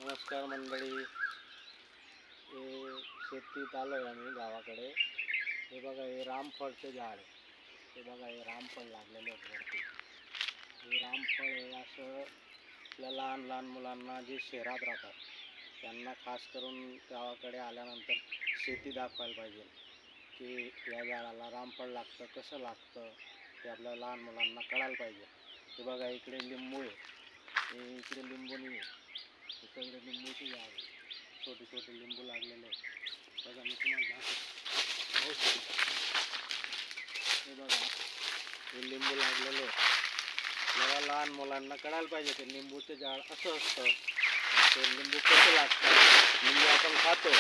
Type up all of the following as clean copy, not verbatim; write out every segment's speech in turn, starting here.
नमस्कार मंडळी. हे शेतीत आलो आहे आम्ही गावाकडे. हे बघा, हे रामफळचे झाड आहे. हे बघा, हे रामफळ लागलेले आहेत वरती. हे रामफळ हे असं आपल्या लहान लहान मुलांना जे शहरात राहतात त्यांना खास करून गावाकडे आल्यानंतर शेती दाखवायला पाहिजे की या झाडाला रामफळ लागतं, कसं लागतं ते आपल्या लहान मुलांना कळायला पाहिजे. हे बघा, इकडे लिंबू आहे, हे इकडे लिंबू नाही आहे, सगळे लिंबूचे झाड आहे. छोटे छोटे लिंबू लागलेले आहेत. बघा, मी तुम्हाला दाखवतो. हे बघा, हे लिंबू लागलेले आहेत. जेव्हा लहान मुलांना कळायला पाहिजे ते लिंबूचे झाड असं असतं, ते लिंबू कसं लागतं. लिंबू आपण खातो,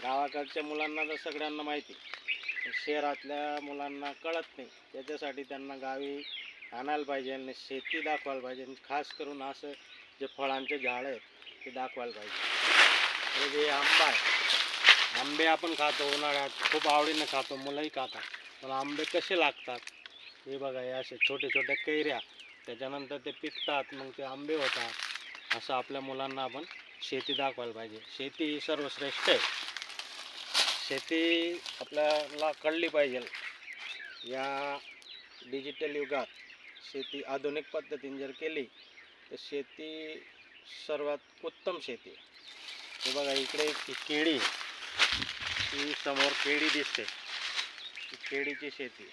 गावाकडच्या मुलांना तर सगळ्यांना माहिती, शहरातल्या मुलांना कळत नाही. त्याच्यासाठी त्यांना गावी आणायला पाहिजे आणि शेती दाखवायला पाहिजे. खास करून असं जे फळांचे झाड आहेत ते दाखवायला पाहिजे. हे जे आंबा आहे, आंबे आपण खातो उन्हाळ्यात, खूप आवडीनं खातो, मुलंही खातात. पण आंबे कसे लागतात हे बघा, हे असे छोटे छोटे कैऱ्या, त्याच्यानंतर ते पिकतात, मग ते आंबे होतात. असं आपल्या मुलांना आपण शेती दाखवायला पाहिजे. शेती ही सर्वश्रेष्ठ आहे. शेती आपल्याला कळली पाहिजे. या डिजिटल युगात शेती आधुनिक पद्धतीने जर केली तर शेती सर्वात उत्तम शेती. हे बघा, इकडे एक केळी, ही समोर केळी दिसते, ही केळीची शेती.